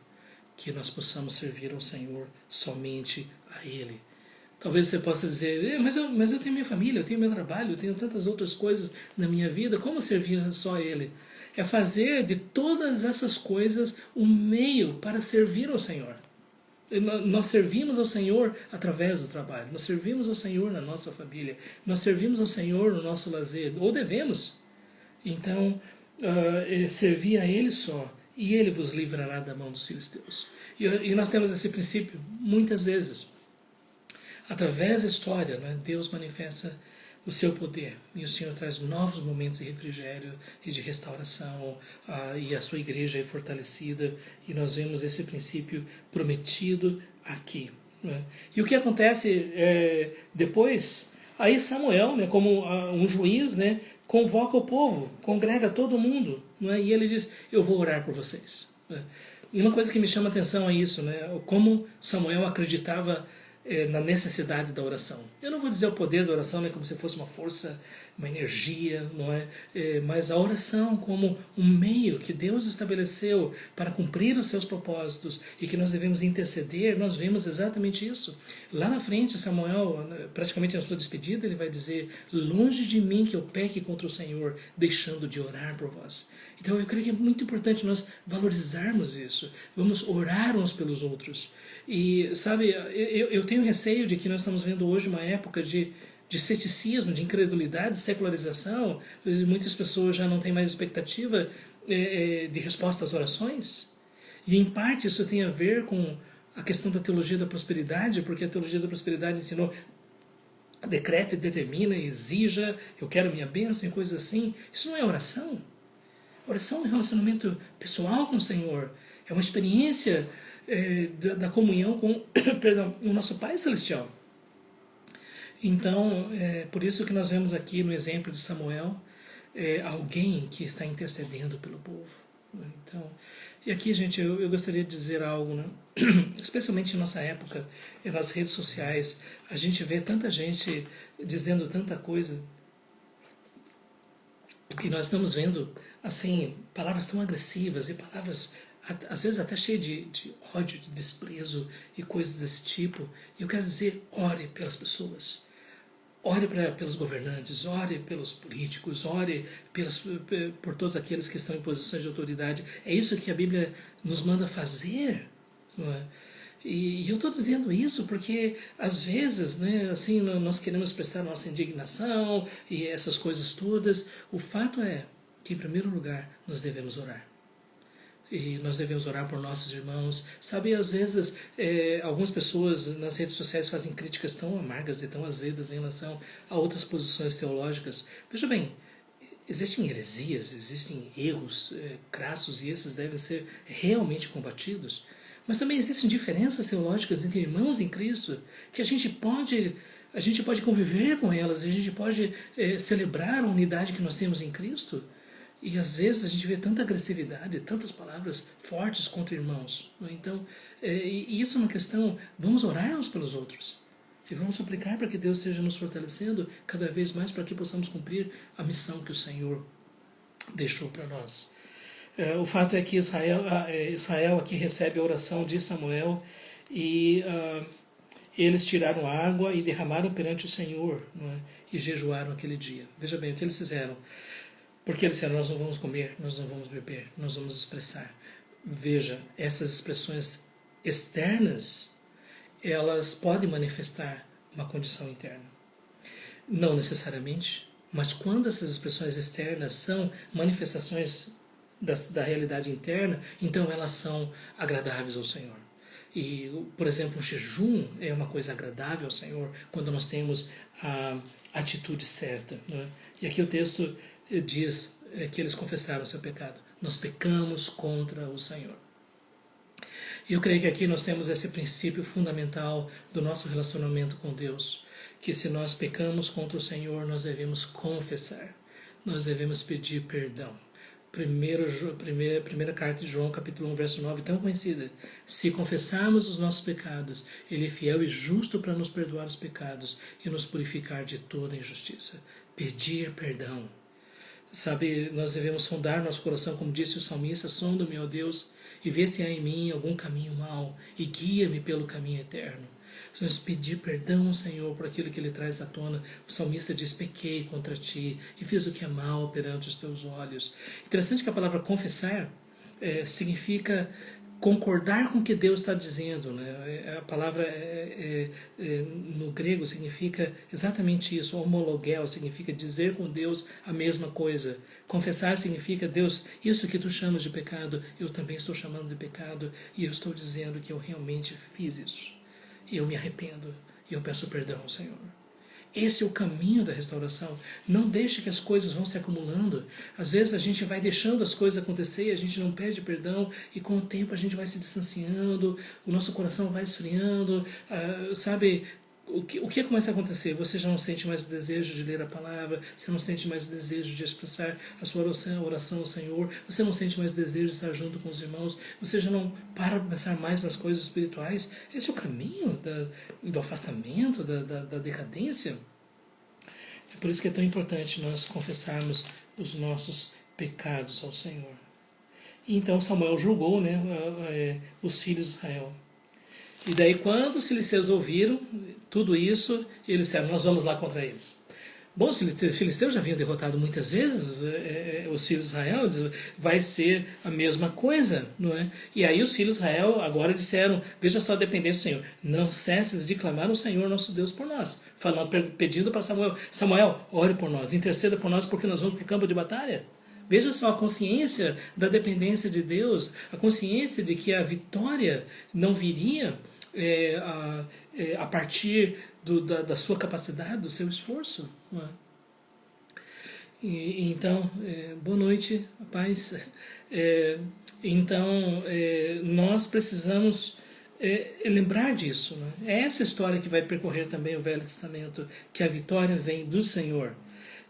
Speaker 1: que nós possamos servir ao Senhor somente a Ele. Talvez você possa dizer: mas eu tenho minha família, eu tenho meu trabalho, eu tenho tantas outras coisas na minha vida, como servir só a Ele? É fazer de todas essas coisas um meio para servir ao Senhor. Nós servimos ao Senhor através do trabalho, nós servimos ao Senhor na nossa família, nós servimos ao Senhor no nosso lazer, ou devemos. Então, servir a Ele só, e Ele vos livrará da mão dos filisteus. E nós temos esse princípio muitas vezes. Através da história, né, Deus manifesta o seu poder, e o Senhor traz novos momentos de refrigério e de restauração, e a sua igreja é fortalecida, e nós vemos esse princípio prometido aqui. Né? E o que acontece depois? Aí Samuel, né, como um juiz, né, convoca o povo, congrega todo mundo, né, e ele diz: eu vou orar por vocês. Né? E uma coisa que me chama a atenção é isso, né, como Samuel acreditava na necessidade da oração. Eu não vou dizer o poder da oração, né, como se fosse uma força, uma energia, não é? Mas a oração como um meio que Deus estabeleceu para cumprir os seus propósitos e que nós devemos interceder, nós vemos exatamente isso. Lá na frente, Samuel, praticamente na sua despedida, ele vai dizer: longe de mim que eu peque contra o Senhor, deixando de orar por vós. Então eu creio que é muito importante nós valorizarmos isso. Vamos orar uns pelos outros. E, sabe, eu tenho receio de que nós estamos vendo hoje uma época de ceticismo, de incredulidade, de secularização. Muitas pessoas já não têm mais expectativa de resposta às orações. E, em parte, isso tem a ver com a questão da teologia da prosperidade, porque a teologia da prosperidade ensinou: decreta e determina, exija, eu quero minha bênção e coisas assim. Isso não é oração. Oração é um relacionamento pessoal com o Senhor. É uma experiência da comunhão com perdão, o nosso Pai Celestial. Então, por isso que nós vemos aqui no exemplo de Samuel, alguém que está intercedendo pelo povo. Então, e aqui, gente, eu gostaria de dizer algo, né? Especialmente em nossa época, nas redes sociais, a gente vê tanta gente dizendo tanta coisa, e nós estamos vendo, assim, palavras tão agressivas e palavras às vezes até cheio de ódio, de desprezo e coisas desse tipo. E eu quero dizer: ore pelas pessoas, ore pelos governantes, ore pelos políticos, ore por todos aqueles que estão em posições de autoridade. É isso que a Bíblia nos manda fazer, não é? E eu estou dizendo isso porque, às vezes, né, assim, nós queremos expressar nossa indignação e essas coisas todas. O fato é que, em primeiro lugar, nós devemos orar. E nós devemos orar por nossos irmãos. Sabe, às vezes, algumas pessoas nas redes sociais fazem críticas tão amargas e tão azedas em relação a outras posições teológicas. Veja bem, existem heresias, existem erros crassos, e esses devem ser realmente combatidos. Mas também existem diferenças teológicas entre irmãos em Cristo, que a gente pode conviver com elas, a gente pode celebrar a unidade que nós temos em Cristo. E às vezes a gente vê tanta agressividade, tantas palavras fortes contra irmãos. Então, e isso é uma questão: vamos orar uns pelos outros. E vamos suplicar para que Deus esteja nos fortalecendo cada vez mais para que possamos cumprir a missão que o Senhor deixou para nós. O fato é que Israel aqui recebe a oração de Samuel e eles tiraram água e derramaram perante o Senhor, não é? E jejuaram aquele dia. Veja bem o que eles fizeram. Porque eles disseram: nós não vamos comer, nós não vamos beber, nós vamos expressar. Veja, essas expressões externas, elas podem manifestar uma condição interna. Não necessariamente, mas quando essas expressões externas são manifestações da realidade interna, então elas são agradáveis ao Senhor. E, por exemplo, o jejum é uma coisa agradável ao Senhor quando nós temos a atitude certa, não é? E aqui o texto diz que eles confessaram o seu pecado. Nós pecamos contra o Senhor. E eu creio que aqui nós temos esse princípio fundamental do nosso relacionamento com Deus, que se nós pecamos contra o Senhor, nós devemos confessar, nós devemos pedir perdão. Primeira carta de João, capítulo 1, verso 9, tão conhecida: se confessarmos os nossos pecados, Ele é fiel e justo para nos perdoar os pecados e nos purificar de toda injustiça. Pedir perdão. Sabe, nós devemos sondar nosso coração, como disse o salmista: sonda-me, ó Deus, e vê se há em mim algum caminho mau, e guia-me pelo caminho eterno. Vamos pedir perdão ao Senhor por aquilo que Ele traz à tona. O salmista diz: pequei contra Ti, e fiz o que é mal perante os Teus olhos. Interessante que a palavra confessar significa concordar com o que Deus está dizendo, né? A palavra no grego significa exatamente isso. Homologel significa dizer com Deus a mesma coisa. Confessar significa: Deus, isso que Tu chamas de pecado, eu também estou chamando de pecado, e eu estou dizendo que eu realmente fiz isso. E eu me arrependo, e eu peço perdão ao Senhor. Esse é o caminho da restauração. Não deixe que as coisas vão se acumulando. Às vezes a gente vai deixando as coisas acontecer e a gente não pede perdão, e com o tempo a gente vai se distanciando, o nosso coração vai esfriando, sabe? o que começa a acontecer? Você já não sente mais o desejo de ler a palavra, você não sente mais o desejo de expressar a sua oração ao Senhor, você não sente mais o desejo de estar junto com os irmãos, você já não para de pensar mais nas coisas espirituais. Esse é o caminho do afastamento, da decadência. É por isso que é tão importante nós confessarmos os nossos pecados ao Senhor. E então Samuel julgou, né, os filhos de Israel. E daí, quando os filisteus ouviram tudo isso, eles disseram: nós vamos lá contra eles. Bom, os filisteus já haviam derrotado muitas vezes os filhos de Israel, vai ser a mesma coisa, não é? E aí os filhos de Israel agora disseram: veja só a dependência do Senhor, não cesses de clamar ao Senhor nosso Deus por nós. Falando, pedindo para Samuel: Samuel, ore por nós, interceda por nós, porque nós vamos para o campo de batalha. Veja só a consciência da dependência de Deus, a consciência de que a vitória não viria a partir da sua capacidade, do seu esforço. Não é? Então, boa noite, paz. Então, nós precisamos lembrar disso. Não é? É essa história que vai percorrer também o Velho Testamento, que a vitória vem do Senhor.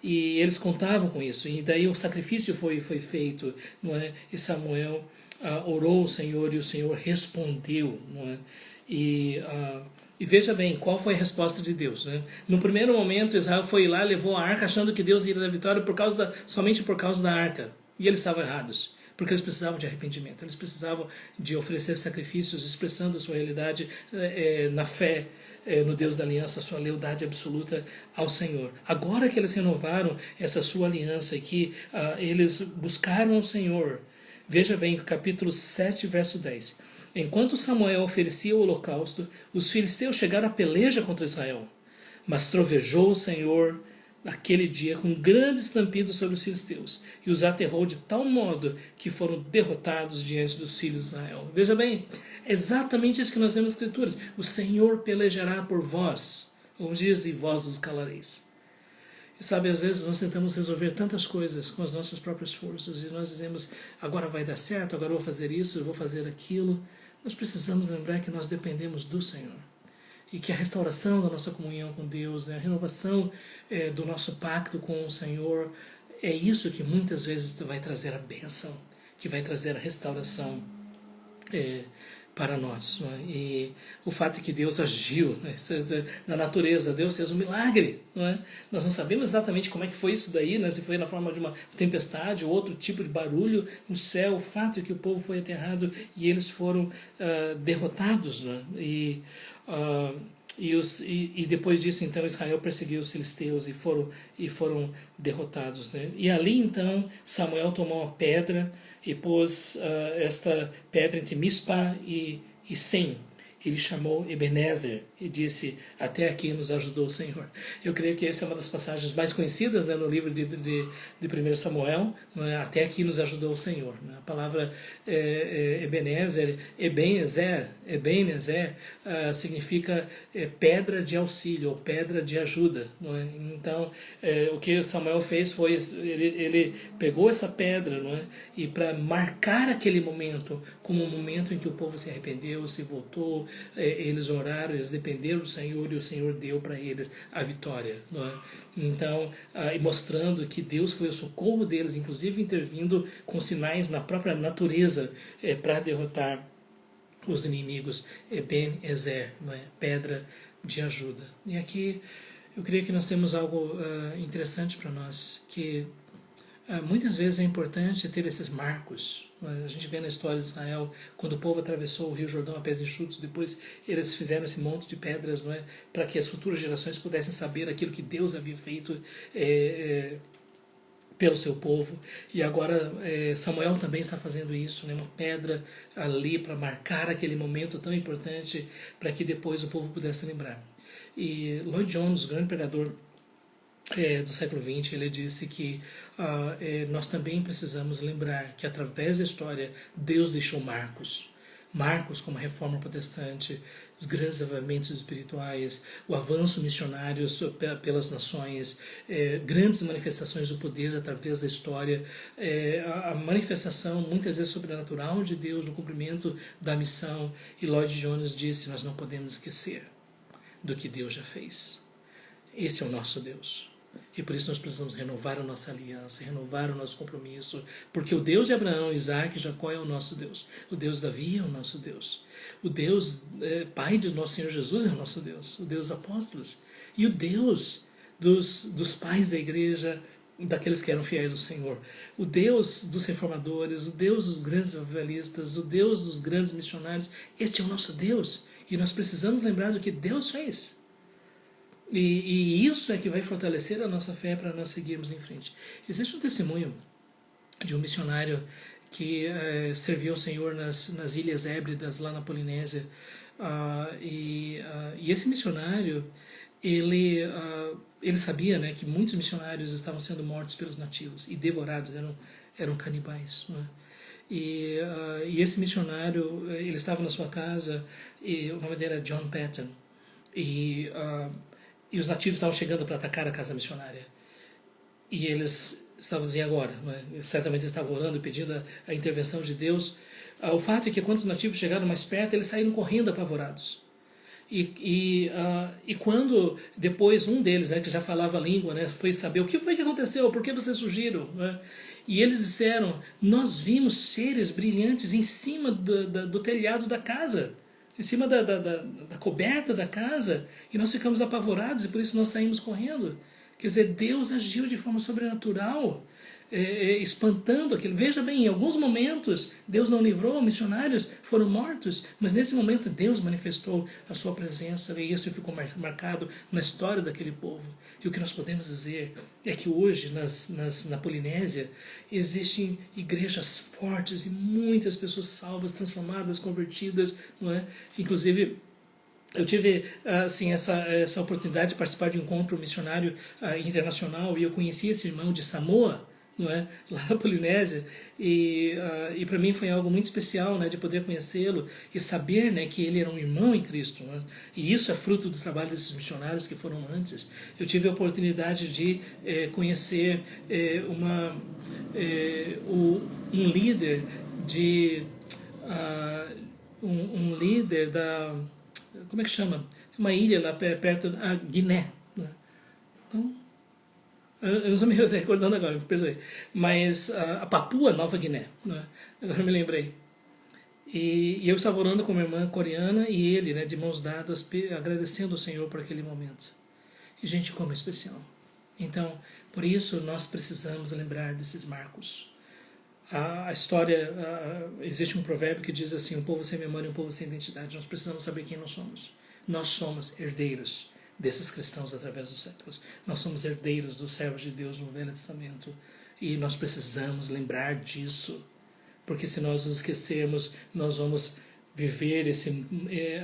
Speaker 1: E eles contavam com isso, e daí o sacrifício foi feito, não é? E Samuel orou ao Senhor e o Senhor respondeu, não é? E veja bem, qual foi a resposta de Deus, né? No primeiro momento, Israel foi lá, levou a arca, achando que Deus iria dar vitória somente por causa da arca, e eles estavam errados, porque eles precisavam de arrependimento, eles precisavam de oferecer sacrifícios, expressando a sua realidade na fé, no Deus da aliança, a sua lealdade absoluta ao Senhor. Agora que eles renovaram essa sua aliança e que eles buscaram o Senhor, veja bem, capítulo 7, verso 10. Enquanto Samuel oferecia o holocausto, os filisteus chegaram à peleja contra Israel. Mas trovejou o Senhor naquele dia com um grande estampido sobre os filisteus e os aterrou de tal modo que foram derrotados diante dos filhos de Israel. Veja bem, é exatamente isso que nós vemos nas Escrituras. O Senhor pelejará por vós, como diz, e vós os calareis. E sabe, às vezes nós tentamos resolver tantas coisas com as nossas próprias forças e nós dizemos: agora vai dar certo, agora eu vou fazer isso, eu vou fazer aquilo. Nós precisamos lembrar que nós dependemos do Senhor. E que a restauração da nossa comunhão com Deus, a renovação do nosso pacto com o Senhor, é isso que muitas vezes vai trazer a bênção, que vai trazer a restauração para nós. Não é? E o fato é que Deus agiu, né? Na natureza, Deus fez um milagre. Não é? Nós não sabemos exatamente como é que foi isso daí, né? Se foi na forma de uma tempestade ou outro tipo de barulho no céu. O fato é que o povo foi aterrado e eles foram derrotados. Né? E depois disso, então, Israel perseguiu os filisteus e foram derrotados. Né? E ali, então, Samuel tomou uma pedra e pôs esta pedra entre Mispa e Sem. Ele chamou Ebenezer e disse: até aqui nos ajudou o Senhor. Eu creio que essa é uma das passagens mais conhecidas, né, no livro de 1 Samuel. Né, até aqui nos ajudou o Senhor. Né? A palavra Ebenezer significa pedra de auxílio ou pedra de ajuda. Não é? Então, o que Samuel fez foi, ele pegou essa pedra, não é? E para marcar aquele momento como um momento em que o povo se arrependeu, se voltou, eles oraram, eles dependeram do Senhor e o Senhor deu para eles a vitória. Não é? Então, e mostrando que Deus foi o socorro deles, inclusive intervindo com sinais na própria natureza para derrotar os inimigos. Ben-Ezer, não é? Pedra de ajuda. E aqui eu creio que nós temos algo interessante para nós, que muitas vezes é importante ter esses marcos. A gente vê na história de Israel, quando o povo atravessou o Rio Jordão a pés enxutos, depois eles fizeram esse monte de pedras, não é, para que as futuras gerações pudessem saber aquilo que Deus havia feito pelo seu povo. E agora Samuel também está fazendo isso, né, uma pedra ali para marcar aquele momento tão importante, para que depois o povo pudesse lembrar. E Lloyd Jones, o grande pregador do século XX, ele disse que nós também precisamos lembrar que através da história Deus deixou marcos como a Reforma Protestante, os grandes avivamentos espirituais, o avanço missionário pelas nações, grandes manifestações do poder através da história, a manifestação muitas vezes sobrenatural de Deus no cumprimento da missão. E Lloyd Jones disse: nós não podemos esquecer. do que Deus já fez. Esse é o nosso Deus. E por isso nós precisamos renovar a nossa aliança, renovar o nosso compromisso, porque o Deus de Abraão, Isaac e Jacó é o nosso Deus. O Deus de Davi é o nosso Deus. O Deus, Pai de nosso Senhor Jesus é o nosso Deus. O Deus dos apóstolos. E o Deus dos pais da igreja, daqueles que eram fiéis ao Senhor. O Deus dos reformadores, o Deus dos grandes evangelistas, o Deus dos grandes missionários. Este é o nosso Deus. E nós precisamos lembrar do que Deus fez. E isso é que vai fortalecer a nossa fé para nós seguirmos em frente. Existe um testemunho de um missionário que serviu ao Senhor nas Ilhas Hébridas, lá na Polinésia. E esse missionário, ele sabia, né, que muitos missionários estavam sendo mortos pelos nativos e devorados, eram canibais. Né? E esse missionário, ele estava na sua casa, e o nome dele era John Patton. E os nativos estavam chegando para atacar a casa missionária. E eles estavam dizendo agora, né? Certamente estavam orando e pedindo a intervenção de Deus. O fato é que quando os nativos chegaram mais perto, eles saíram correndo apavorados. E quando depois um deles, né, que já falava a língua, né, foi saber o que foi que aconteceu, por que vocês surgiram, né? E eles disseram: nós vimos seres brilhantes em cima do telhado da casa, em cima da coberta da casa, e nós ficamos apavorados e por isso nós saímos correndo. Quer dizer, Deus agiu de forma sobrenatural, espantando aquilo. Veja bem, em alguns momentos Deus não livrou, missionários foram mortos, mas nesse momento Deus manifestou a sua presença, e isso ficou marcado na história daquele povo. E o que nós podemos dizer é que hoje na Polinésia existem igrejas fortes e muitas pessoas salvas, transformadas, convertidas, não é? Inclusive, eu tive assim, essa oportunidade de participar de um encontro missionário internacional, e eu conheci esse irmão de Samoa, não é? Lá na Polinésia, e para mim foi algo muito especial, né, de poder conhecê-lo e saber, né, que ele era um irmão em Cristo, né? E isso é fruto do trabalho desses missionários que foram antes. Eu tive a oportunidade de conhecer um líder um líder da, como é que chama? Uma ilha lá perto da Guiné, né? Então, eu não estou me recordando agora, me perdoe. Mas a Papua Nova Guiné, né? Agora eu me lembrei. E eu estava orando com uma irmã coreana e ele, né, de mãos dadas, agradecendo ao Senhor por aquele momento. E gente, como é especial. Então, por isso nós precisamos lembrar desses marcos. A história, existe um provérbio que diz assim: um povo sem memória e um povo sem identidade. Nós precisamos saber quem nós somos. Nós somos herdeiros desses cristãos através dos séculos. Nós somos herdeiros dos servos de Deus no Velho Testamento. E nós precisamos lembrar disso. Porque se nós nos esquecermos, nós vamos viver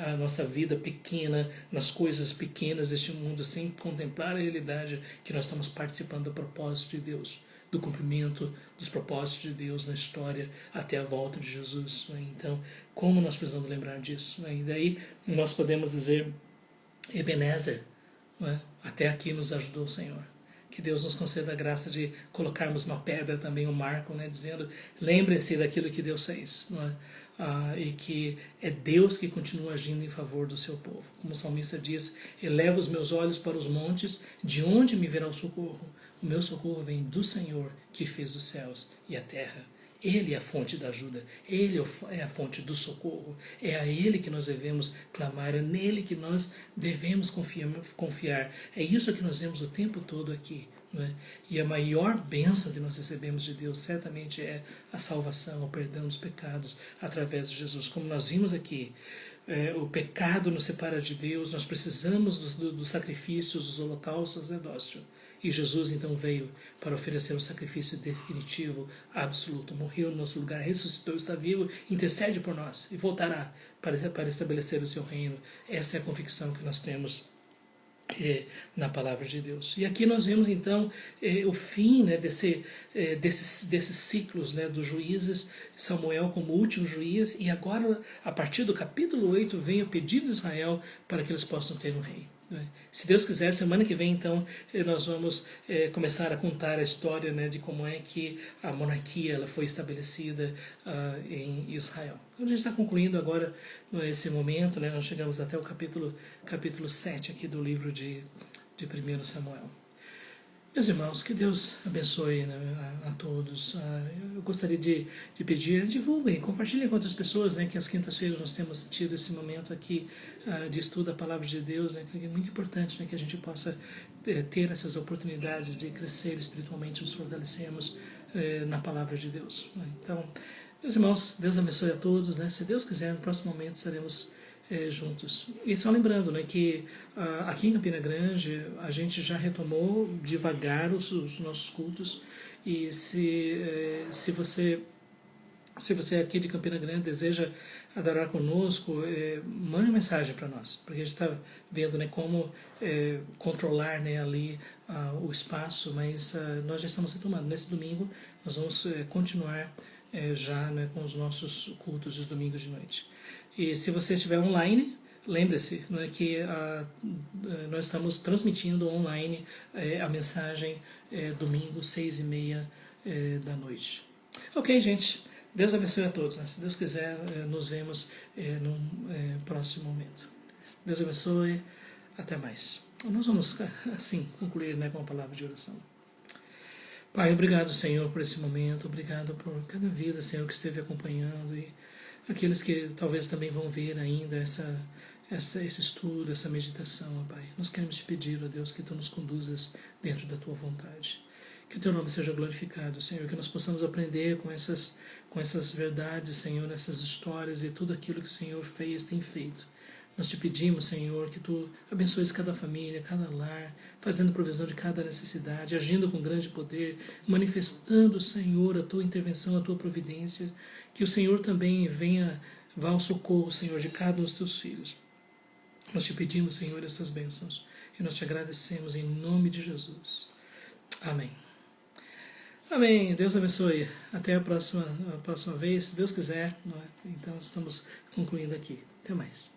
Speaker 1: a nossa vida pequena, nas coisas pequenas deste mundo, sem contemplar a realidade que nós estamos participando do propósito de Deus, do cumprimento dos propósitos de Deus na história até a volta de Jesus. Então, como nós precisamos lembrar disso? E daí nós podemos dizer: Ebenezer, até aqui nos ajudou o Senhor. Que Deus nos conceda a graça de colocarmos uma pedra também, um marco, dizendo: lembre-se daquilo que Deus fez, e que é Deus que continua agindo em favor do seu povo. Como o salmista diz: eleva os meus olhos para os montes, de onde me virá o socorro? O meu socorro vem do Senhor, que fez os céus e a terra. Ele é a fonte da ajuda, Ele é a fonte do socorro, é a Ele que nós devemos clamar, é nele que nós devemos confiar. É isso que nós vemos o tempo todo aqui. Não é? E a maior bênção que nós recebemos de Deus certamente é a salvação, o perdão dos pecados através de Jesus. Como nós vimos aqui, o pecado nos separa de Deus, nós precisamos dos sacrifícios, dos holocaustos, do sacerdócio. E Jesus então veio para oferecer um sacrifício definitivo, absoluto. Morreu no nosso lugar, ressuscitou, está vivo, intercede por nós e voltará para estabelecer o seu reino. Essa é a convicção que nós temos na palavra de Deus. E aqui nós vemos então o fim, desses ciclos, dos juízes, Samuel como último juiz, e agora a partir do capítulo 8 vem o pedido de Israel para que eles possam ter um rei. né? Se Deus quiser, semana que vem, então, nós vamos começar a contar a história, né, de como é que a monarquia ela foi estabelecida em Israel. Então, a gente está concluindo agora nesse momento, né, nós chegamos até o capítulo 7 aqui do livro de 1 Samuel. Meus irmãos, que Deus abençoe, né, a todos. Eu gostaria de pedir, divulguem, compartilhem com outras pessoas, né, que às quintas-feiras nós temos tido esse momento aqui de estudo da Palavra de Deus, né, que é muito importante, né, que a gente possa ter essas oportunidades de crescer espiritualmente, nos fortalecermos na Palavra de Deus. Né. Então, meus irmãos, Deus abençoe a todos. Né, se Deus quiser, no próximo momento estaremos juntos. E só lembrando, né, que aqui em Campina Grande a gente já retomou devagar os nossos cultos, e se você aqui de Campina Grande deseja adorar conosco, mande uma mensagem para nós, porque a gente está vendo, né, como controlar, né, ali o espaço, mas nós já estamos retomando. Nesse domingo nós vamos continuar já, né, com os nossos cultos de domingo de noite. E se você estiver online, lembre-se, né, que nós estamos transmitindo online a mensagem domingo, 6h30 da noite. Ok, gente. Deus abençoe a todos. Né? Se Deus quiser, nos vemos num próximo momento. Deus abençoe. Até mais. Nós vamos, assim, concluir, né, com a palavra de oração. Pai, obrigado, Senhor, por esse momento. Obrigado por cada vida, Senhor, que esteve acompanhando, e aqueles que talvez também vão ver ainda esse estudo, essa meditação, ó Pai. Nós queremos te pedir, ó Deus, que Tu nos conduzas dentro da Tua vontade. Que o Teu nome seja glorificado, Senhor, que nós possamos aprender com essas verdades, Senhor, essas histórias e tudo aquilo que o Senhor fez, tem feito. Nós te pedimos, Senhor, que Tu abençoes cada família, cada lar, fazendo provisão de cada necessidade, agindo com grande poder, manifestando, Senhor, a Tua intervenção, a Tua providência, que o Senhor também vá ao socorro, Senhor, de cada um dos Teus filhos. Nós te pedimos, Senhor, essas bênçãos, e nós te agradecemos em nome de Jesus. Amém. Amém. Deus abençoe. Até a próxima vez, se Deus quiser. Não é? Então, estamos concluindo aqui. Até mais.